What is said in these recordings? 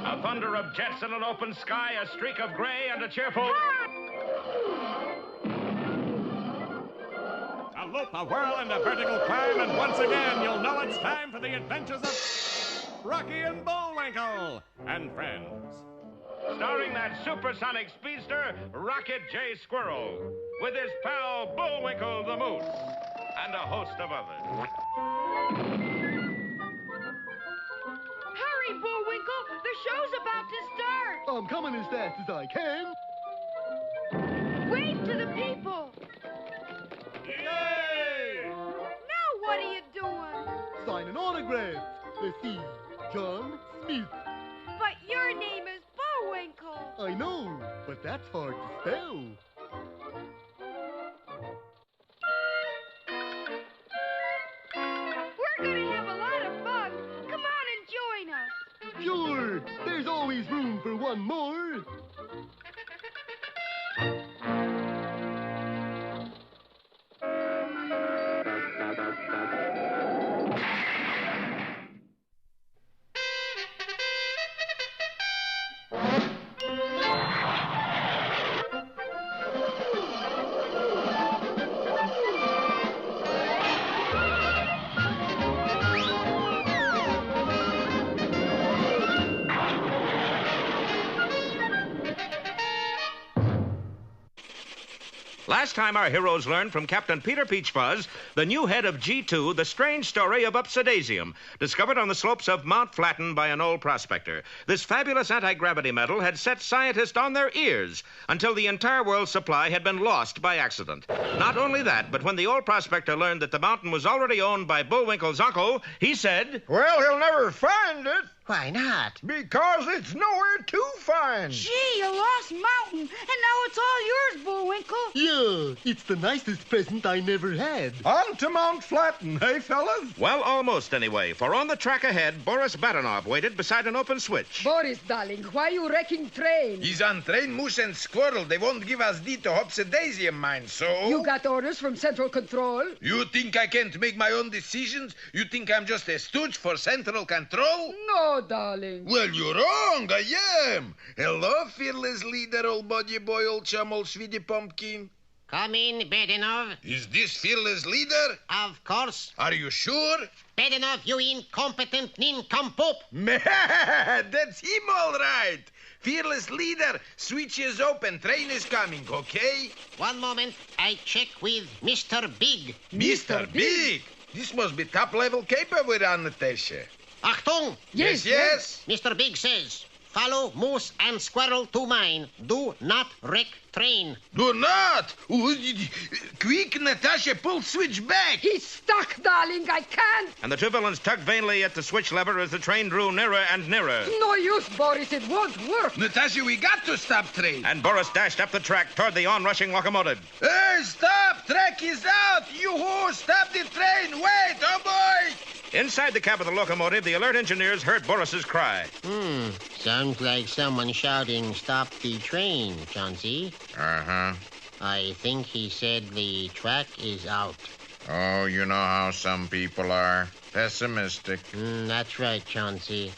A thunder of jets in an open sky, a streak of gray, and a cheerful... A loop, a whirl, and a vertical climb, and once again you'll know it's time for the adventures of Rocky and Bullwinkle and friends. Starring that supersonic speedster, Rocket J. Squirrel, with his pal Bullwinkle the Moose, and a host of others. Hurry, Bullwinkle! The show's about to start! I'm coming as fast as I can. Wave to the people! Yay! Now what are you doing? Sign an autograph. Let's see. John Smith. But your name is Bullwinkle. I know, but that's hard to spell. We're gonna have a lot of fun. Come on and join us. Sure, there's always room for one more. Last time our heroes learned from Captain Peter Peachfuzz, the new head of G2, the strange story of Upsidaisium, discovered on the slopes of Mount Flatten by an old prospector. This fabulous anti-gravity metal had set scientists on their ears until the entire world's supply had been lost by accident. Not only that, but when the old prospector learned that the mountain was already owned by Bullwinkle's uncle, he said, "Well, he'll never find it." Why not? Because it's nowhere to find. Gee, a lost mountain, and now it's all yours, Bullwinkle. Yeah, it's the nicest present I never had. On to Mount Flatten, hey, fellas? well, almost anyway, for on the track ahead, Boris Badenov waited beside an open switch. Boris, darling, why you wrecking train? He's on train, Moose and Squirrel. They won't give us D to Upsidaisium mine, so... You got orders from Central Control? You think I can't make my own decisions? You think I'm just a stooge for Central Control? No, darling. Well, you're wrong. I am. Hello, fearless leader, old body boy, old chum, old sweetie pumpkin. Come in, Badenov. Is this fearless leader? Of course. Are you sure? Badenov, you incompetent nincompoop. Man, that's him all right. Fearless leader, switch is open, train is coming, okay? One moment, I check with Mr. Big. Mr. Big. This must be top-level caper we're on, Natasha. Achtung! Yes. Mr. Big says, follow Moose and Squirrel to mine. Do not wreck train. Do not! Quick, Natasha, pull switch back. He's stuck, darling. I can't. And the two villains tugged vainly at the switch lever as the train drew nearer and nearer. No use, Boris. It won't work. Natasha, we got to stop train. And Boris dashed up the track toward the onrushing locomotive. Hey, stop! Track is out! Yoo-hoo! Stop the train! Wait! Oh, boy! Inside the cab of the locomotive, the alert engineers heard Boris's cry. Sounds like someone shouting, stop the train, Chauncey. Uh-huh. I think he said the track is out. Oh, you know how some people are. Pessimistic. That's right, Chauncey.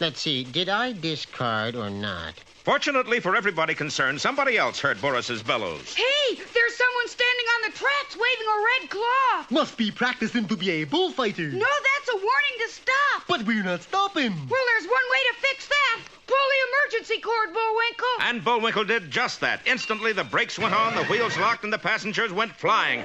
Let's see, did I discard or not? Fortunately for everybody concerned, somebody else heard Boris's bellows. Hey, there's someone standing on the tracks waving a red claw. Must be practicing to be a bullfighter. No, that's a warning to stop. But we're not stopping. Well, there's one way to fix that. Pull the emergency cord, Bullwinkle. And Bullwinkle did just that. Instantly, the brakes went on, the wheels locked, and the passengers went flying.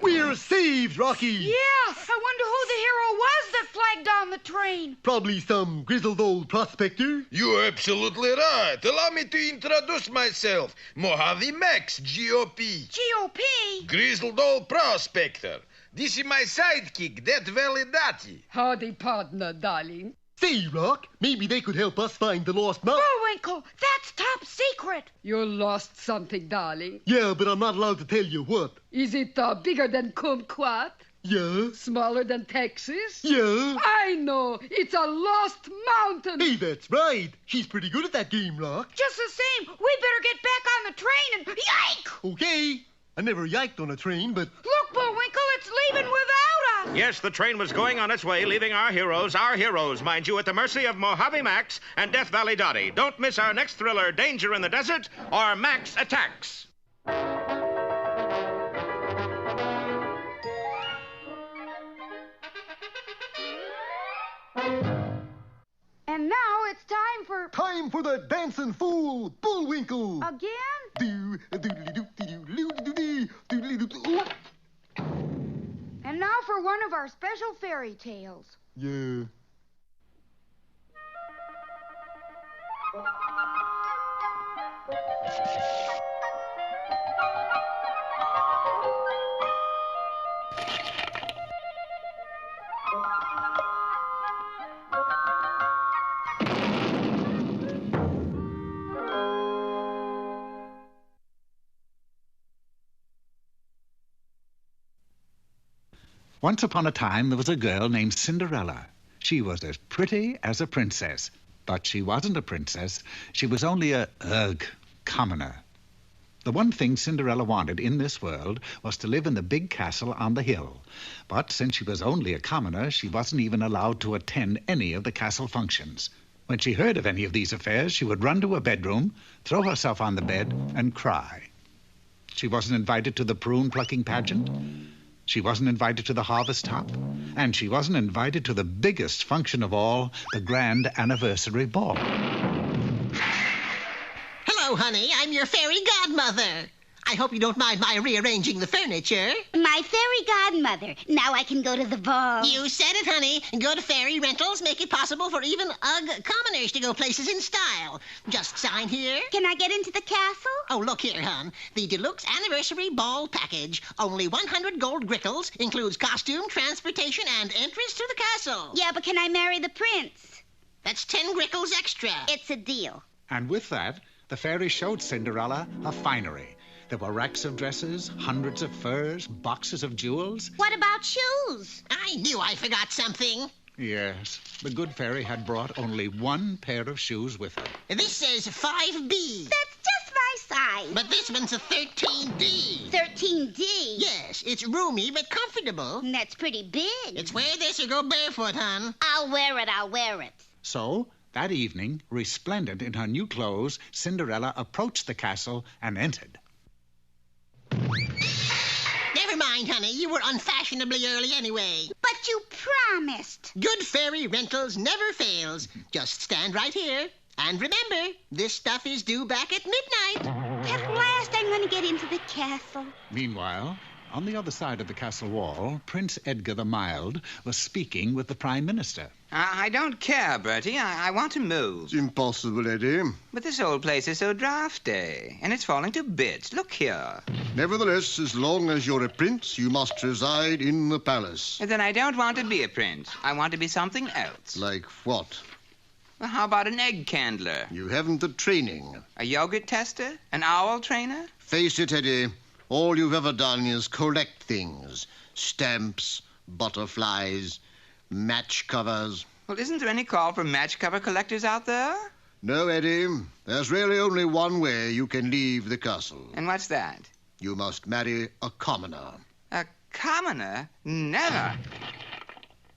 We're saved, Rocky. Yeah, I wonder who the hero was that flagged down the train. Probably some grizzled old prospector. You're absolutely right. Allow me to introduce myself. Mojave Max, GOP. GOP? Grizzled old prospector. This is my sidekick, that Validati. Howdy, partner, darling. Say, Rock, maybe they could help us find the lost mountain. Bullwinkle, that's top secret. You lost something, darling. Yeah, but I'm not allowed to tell you what. Is it bigger than Kumquat? Yeah. Smaller than Texas? Yeah. I know. It's a lost mountain. Hey, that's right. She's pretty good at that game, Rock. Just the same, we better get back on the train and yike! Okay. I never yiked on a train, but... Look, Bullwinkle, it's leaving without us. Yes, the train was going on its way, leaving our heroes, mind you, at the mercy of Mojave Max and Death Valley Dottie. Don't miss our next thriller, Danger in the Desert, or Max Attacks. And now it's time for... Time for the dancing fool, Bullwinkle. Again? And now for one of our special fairy tales. Yeah. Once upon a time, there was a girl named Cinderella. She was as pretty as a princess, but she wasn't a princess. She was only a, commoner. The one thing Cinderella wanted in this world was to live in the big castle on the hill. But since she was only a commoner, she wasn't even allowed to attend any of the castle functions. When she heard of any of these affairs, she would run to her bedroom, throw herself on the bed, and cry. She wasn't invited to the prune-plucking pageant. She wasn't invited to the harvest hop, and she wasn't invited to the biggest function of all, the grand anniversary ball. Hello, honey. I'm your fairy godmother. I hope you don't mind my rearranging the furniture. My fairy godmother. Now I can go to the ball. You said it, honey. Go to Fairy Rentals. Make it possible for even commoners to go places in style. Just sign here. Can I get into the castle? Oh, look here, hon. The deluxe anniversary ball package. Only 100 gold grickles. Includes costume, transportation, and entrance to the castle. Yeah, but can I marry the prince? That's 10 grickles extra. It's a deal. And with that, the fairy showed Cinderella her finery. There were racks of dresses, hundreds of furs, boxes of jewels. What about shoes? I knew I forgot something. Yes, the good fairy had brought only one pair of shoes with her. This says 5B. That's just my size. But this one's a 13D. 13D? Yes, it's roomy but comfortable. That's pretty big. It's wear this or go barefoot, hon. I'll wear it. So, that evening, resplendent in her new clothes, Cinderella approached the castle and entered. Never mind, honey. You were unfashionably early anyway. But you promised. Good Fairy Rentals never fails. Just stand right here. And remember, this stuff is due back at midnight. At last I'm going to get into the castle. Meanwhile, on the other side of the castle wall, Prince Edgar the Mild was speaking with the Prime Minister. I don't care, Bertie. I want to move. It's impossible, Eddie. But this old place is so drafty, and it's falling to bits. Look here. Nevertheless, as long as you're a prince, you must reside in the palace. Then I don't want to be a prince. I want to be something else. Like what? Well, how about an egg candler? You haven't the training. A yogurt tester? An owl trainer? Face it, Eddie. All you've ever done is collect things. Stamps, butterflies, match covers. Well, isn't there any call for match cover collectors out there? No, Eddie. There's really only one way you can leave the castle. And what's that? You must marry a commoner. A commoner? Never.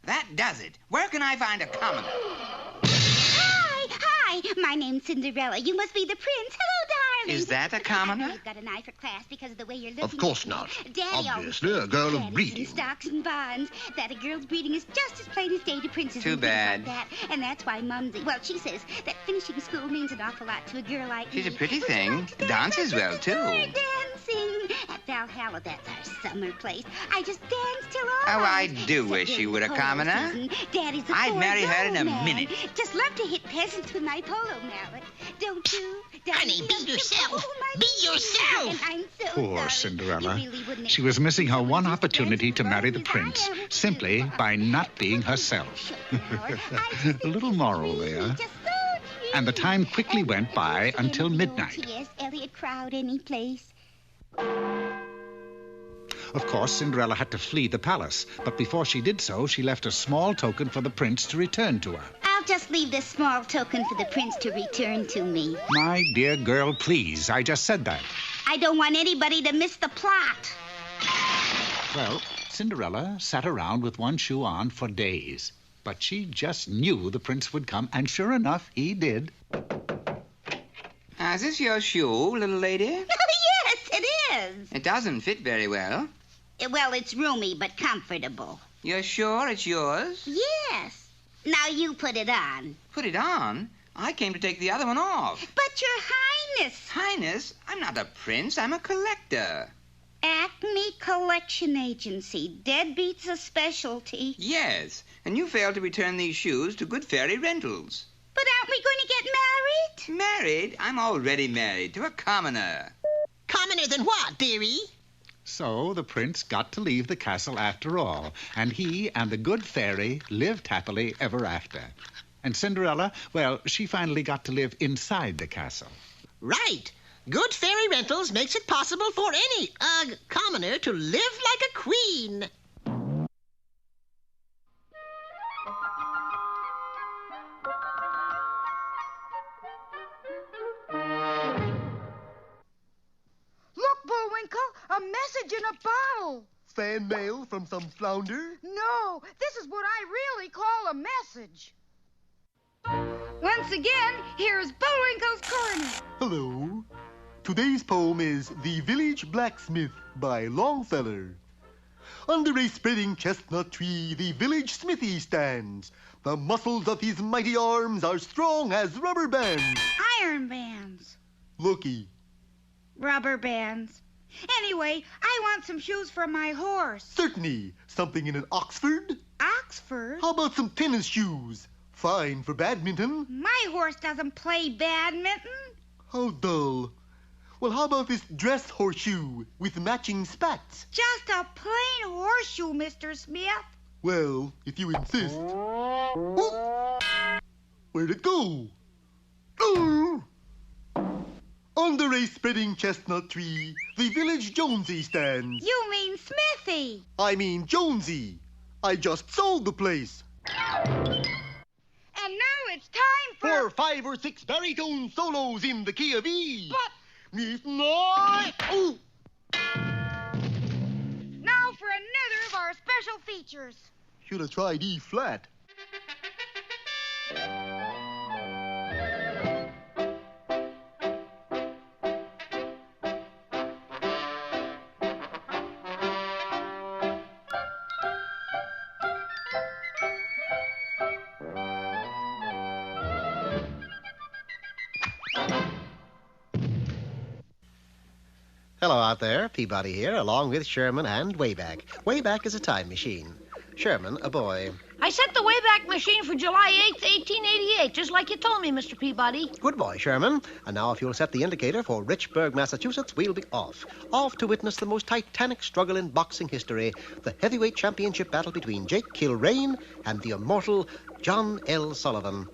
That does it. Where can I find a commoner? Hi. My name's Cinderella. You must be the prince. Hello, darling. Is that a commoner? You've got an eye for class because of the way you're looking. Of course not. Daddy Obviously, a girl of Daddy's breeding. in stocks and bonds. That a girl's breeding is just as plain as day to princes. Too and things bad. Like that. And that's why Mumsy, well, she says that finishing school means an awful lot to a girl like She's me. a pretty Would you thing. like to dance? Dances well, too. Dancing at Valhalla. That's our summer place. I just dance till all Oh, I night. do Except wish during you were the a polo commoner. season. Daddy's a I'd marry her in a man. minute. Just love to hit peasants with my polo mallet. Don't you? Honey, be yourself. Be yourself. And I'm so Poor sorry. Cinderella. You really wouldn't She was missing her one expect opportunity to me marry as the well as prince, I am, simply too. by not being herself. A little moral there. Just so cute. And the time quickly And went by it's until in the old midnight. T.S. Eliot crowd any place. Of course, Cinderella had to flee the palace, but before she did so, she left a small token for the prince to return to her. I'll just leave this small token for the prince to return to me. My dear girl, please, I just said that. I don't want anybody to miss the plot. Well, Cinderella sat around with one shoe on for days. But she just knew the prince would come, and sure enough, he did. Is this your shoe, little lady? Yes, it is. It doesn't fit very well. Well, it's roomy but comfortable. You're sure it's yours? Yes. Now you put it on. Put it on? I came to take the other one off. But, Your Highness. Highness, I'm not a prince. I'm a collector. Acme Collection Agency. Deadbeats a specialty. Yes, and you failed to return these shoes to Good Fairy Rentals. But aren't we going to get married? Married? I'm already married to a commoner. Commoner than what, dearie? So the prince got to leave the castle after all, and he and the good fairy lived happily ever after. And Cinderella, well, she finally got to live inside the castle. Right. Good Fairy Rentals makes it possible for any, commoner to live like a queen. Look, Bullwinkle, a message in a bottle. Fan mail from some flounder? No, this is what I really call a message. Once again, here's Bullwinkle's Corner. Hello. Today's poem is The Village Blacksmith by Longfellow. Under a spreading chestnut tree, the village smithy stands. The muscles of his mighty arms are strong as rubber bands. Iron bands. Looky. Rubber bands. Anyway, I want some shoes for my horse. Certainly. Something in an Oxford? Oxford? How about some tennis shoes? Fine for badminton. My horse doesn't play badminton. How dull. Well, how about this dress horseshoe with matching spats? Just a plain horseshoe, Mr. Smith. Well, if you insist. Oh! Where'd it go? Oh! Under a spreading chestnut tree, the village Jonesy stands. You mean Smithy. I mean Jonesy. I just sold the place. And now it's time for 5 or 6 baritone solos in the key of E. But Oh! Now for another of our special features. Should have tried E flat. Hello out there, Peabody here, along with Sherman and Wayback. Wayback is a time machine. Sherman, a boy. I set the Wayback Machine for July 8th, 1888, just like you told me, Mr. Peabody. Good boy, Sherman. And now if you'll set the indicator for Richburg, Massachusetts, we'll be off. Off to witness the most titanic struggle in boxing history, the heavyweight championship battle between Jake Kilrain and the immortal John L. Sullivan.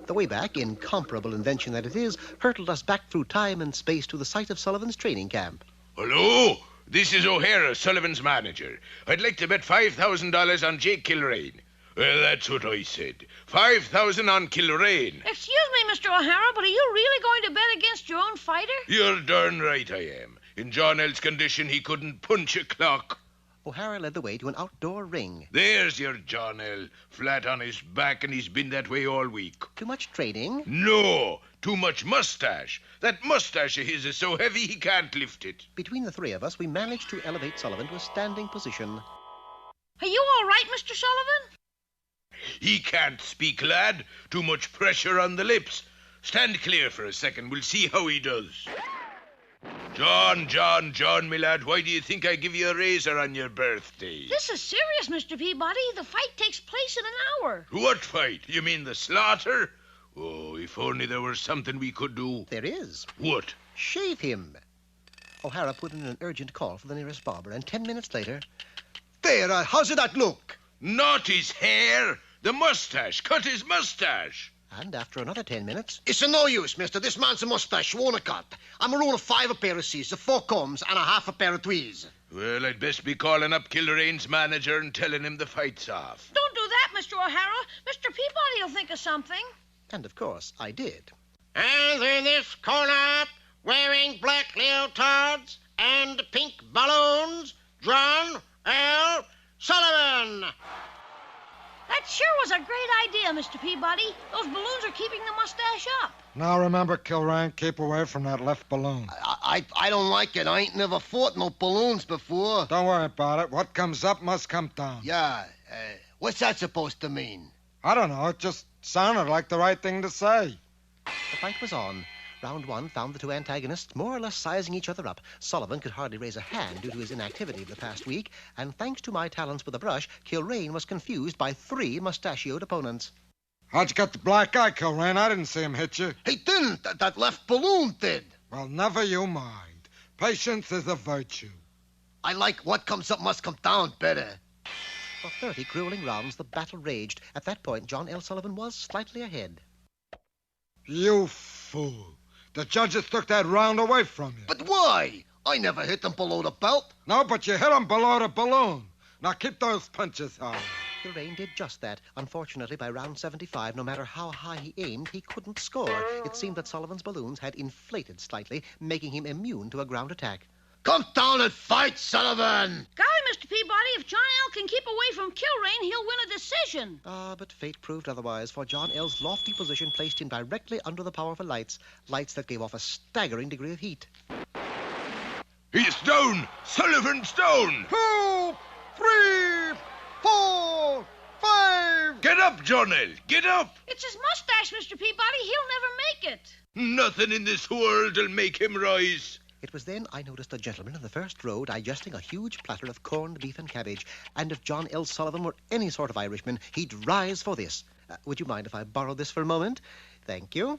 The Wayback, incomparable invention that it is, hurtled us back through time and space to the site of Sullivan's training camp. Hello? This is O'Hara, Sullivan's manager. I'd like to bet $5,000 on Jake Kilrain. Well, that's what I said. 5,000 on Kilrain. Excuse me, Mr. O'Hara, but are you really going to bet against your own fighter? You're darn right I am. In John L.'s condition, he couldn't punch a clock. O'Hara led the way to an outdoor ring. There's your John L. Flat on his back, and he's been that way all week. Too much training? No, too much mustache. That mustache of his is so heavy he can't lift it. Between the three of us, we managed to elevate Sullivan to a standing position. Are you all right, Mr. Sullivan? He can't speak, lad. Too much pressure on the lips. Stand clear for a second. We'll see how he does. John, my lad, why do you think I give you a razor on your birthday? This is serious, Mr. Peabody. The fight takes place in an hour. What fight? You mean the slaughter? Oh, if only there were something we could do. There is. What? Shave him. O'Hara put in an urgent call for the nearest barber, and 10 minutes later... There, how's that look? Not his hair. The mustache. Cut his mustache. And after another 10 minutes... It's of no use, mister. This man's a mustache won't a cut. I'm a roll of 5 a pair of C's, 4 combs, and a half a pair of tweezers. Well, I'd best be calling up Kilrain's manager and telling him the fight's off. Don't do that, Mr. O'Hara. Mr. Peabody will think of something. And, of course, I did. And in this corner, wearing black leotards and pink balloons, John L. Sullivan. That sure was a great idea, Mr. Peabody. Those balloons are keeping the mustache up. Now remember, Kilrain, keep away from that left balloon. I don't like it. I ain't never fought no balloons before. Don't worry about it. What comes up must come down. Yeah, what's that supposed to mean? I don't know. It just sounded like the right thing to say. The fight was on. Round one found the two antagonists more or less sizing each other up. Sullivan could hardly raise a hand due to his inactivity of the past week, and thanks to my talents with a brush, Kilrain was confused by 3 mustachioed opponents. How'd you get the black eye, Kilrain? I didn't see him hit you. He didn't. That left balloon did. Well, never you mind. Patience is a virtue. I like what comes up must come down better. For 30 grueling rounds, the battle raged. At that point, John L. Sullivan was slightly ahead. You fool. The judges took that round away from you. But why? I never hit them below the belt. No, but you hit them below the balloon. Now keep those punches on. Kilrain did just that. Unfortunately, by round 75, no matter how high he aimed, he couldn't score. It seemed that Sullivan's balloons had inflated slightly, making him immune to a ground attack. Come down and fight, Sullivan! Golly, Mr. Peabody, if John L. can keep away from Kilrain, he'll win a decision. But fate proved otherwise, for John L.'s lofty position placed him directly under the powerful lights that gave off a staggering degree of heat. He's down! Sullivan's down! 2, 3, 4, 5. Get up, John L. Get up! It's his mustache, Mr. Peabody. He'll never make it. Nothing in this world'll make him rise. It was then I noticed a gentleman in the first row digesting a huge platter of corned beef and cabbage, and if John L. Sullivan were any sort of Irishman, he'd rise for this. Would you mind if I borrowed this for a moment? Thank you.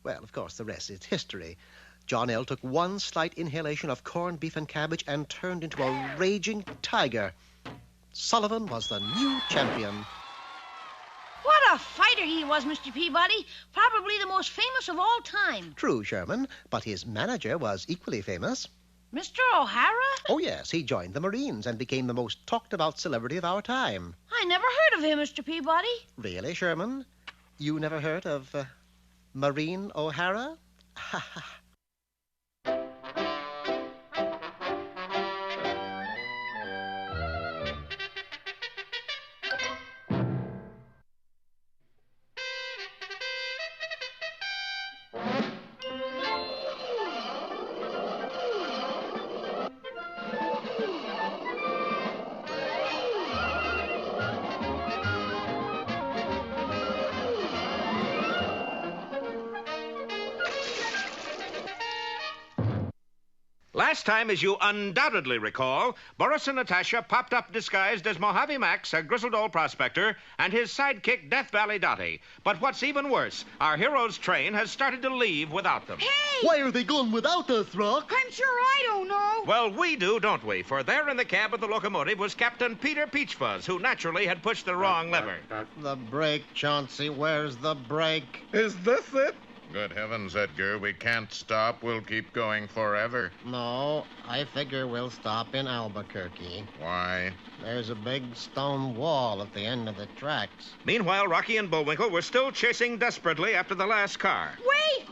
Well, of course, the rest is history. John L. took one slight inhalation of corned beef and cabbage and turned into a raging tiger. Sullivan was the new champion. What a fighter he was, Mr. Peabody. Probably the most famous of all time. True, Sherman, but his manager was equally famous. Mr. O'Hara? Oh, yes, he joined the Marines and became the most talked-about celebrity of our time. I never heard of him, Mr. Peabody. Really, Sherman? You never heard of Marine O'Hara? Ha ha. Last time, as you undoubtedly recall, Boris and Natasha popped up disguised as Mojave Max, a grizzled old prospector, and his sidekick, Death Valley Dottie. But what's even worse, our hero's train has started to leave without them. Hey! Why are they gone without us, Rock? I'm sure I don't know. Well, we do, don't we? For there in the cab of the locomotive was Captain Peter Peachfuzz, who naturally had pushed the wrong lever. The brake, Chauncey. Where's the brake? Is this it? Good heavens, Edgar, we can't stop. We'll keep going forever. No, I figure we'll stop in Albuquerque. Why? There's a big stone wall at the end of the tracks. Meanwhile, Rocky and Bullwinkle were still chasing desperately after the last car. Wait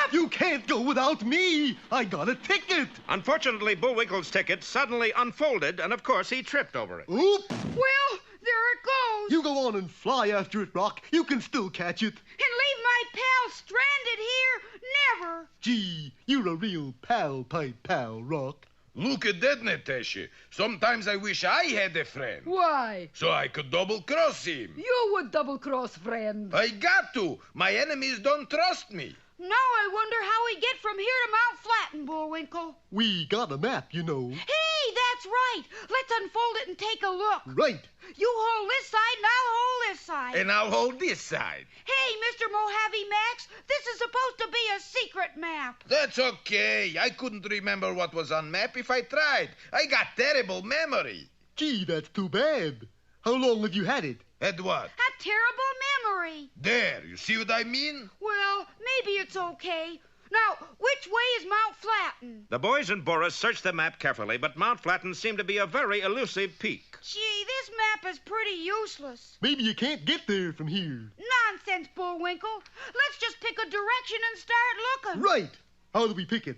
up! You can't go without me. I got a ticket. Unfortunately, Bullwinkle's ticket suddenly unfolded, and of course he tripped over it. Oops. Well, there it goes. You go on and fly after it, Rock. You can still catch it. And leave my pal stranded here? Never. Gee, you're a real pal-pipe pal, Rock. Look at that, Natasha. Sometimes I wish I had a friend. Why? So I could double-cross him. You would double-cross, friend. I got to. My enemies don't trust me. Now I wonder how we get from here to Mount Flatten, Bullwinkle. We got a map, you know. Hey, that's right. Let's unfold it and take a look. Right. You hold this side and I'll hold this side. And I'll hold this side. Hey, Mr. Mojave Max, this is supposed to be a secret map. That's okay. I couldn't remember what was on map if I tried. I got terrible memory. Gee, that's too bad. How long have you had it? Had what? A terrible memory. There, you see what I mean? Well, maybe it's okay. Now, which way is Mount Flatten? The boys and Boris searched the map carefully, but Mount Flatten seemed to be a very elusive peak. Gee, this map is pretty useless. Maybe you can't get there from here. Nonsense, Bullwinkle. Let's just pick a direction and start looking. Right. How do we pick it?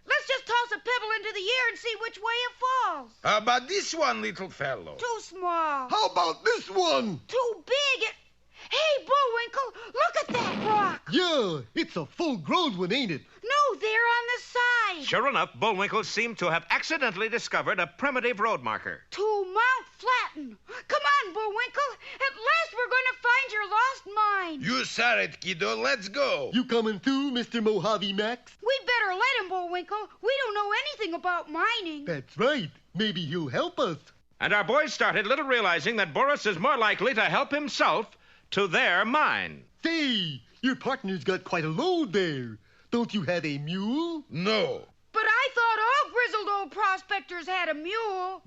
Let's Let's just toss a pebble into the air and see which way it falls. How about this one, little fellow? Too small. How about this one? Too big. Hey, Bullwinkle, look at that rock. Yeah, it's a full-grown one, ain't it? No, there on the side. Sure enough, Bullwinkle seemed to have accidentally discovered a primitive road marker. To Mount Flatten. Come on, Bullwinkle. At last we're going to find your lost mine. You saw it, kiddo. Let's go. You coming too, Mr. Mojave Max? We better let him, Bullwinkle. We don't know anything about mining. That's right. Maybe he'll help us. And our boys started little realizing that Boris is more likely to help himself to their mine. Say, your partner's got quite a load there. Don't you have a mule? No. But I thought all grizzled old prospectors had a mule.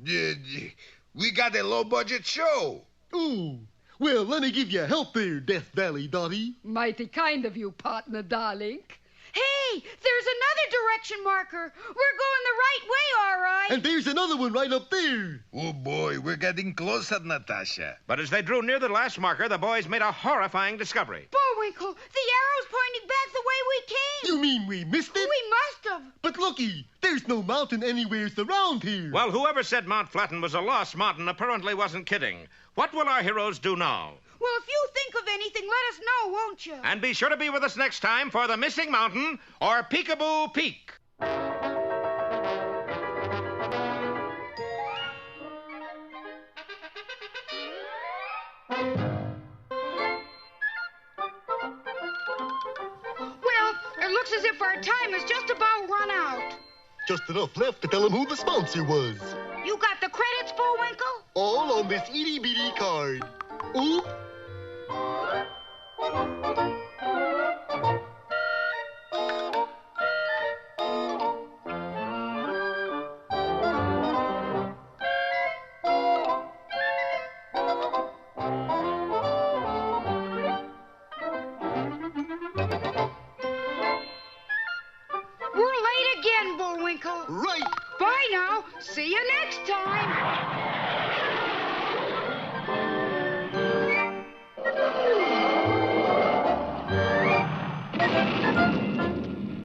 We got a low-budget show. Ooh. Well, let me give you help there, Death Valley Dottie. Mighty kind of you, partner, darling. Hey, there's another direction marker. We're going the right way, all right. And there's another one right up there. Oh, boy, we're getting closer, Natasha. But as they drew near the last marker, the boys made a horrifying discovery. Bullwinkle, the arrow's pointing back the way we came. You mean we missed it? We must have. But looky, there's no mountain anywheres around here. Well, whoever said Mount Flatten was a lost mountain apparently wasn't kidding. What will our heroes do now? Well, if you think of anything, let us know, won't you? And be sure to be with us next time for The Missing Mountain or Peekaboo Peak. Well, it looks as if our time has just about run out. Just enough left to tell him who the sponsor was. You got the credits, Bullwinkle? All on this itty-bitty card. Oop. We're late again, Bullwinkle. Right. Bye now. See you next time.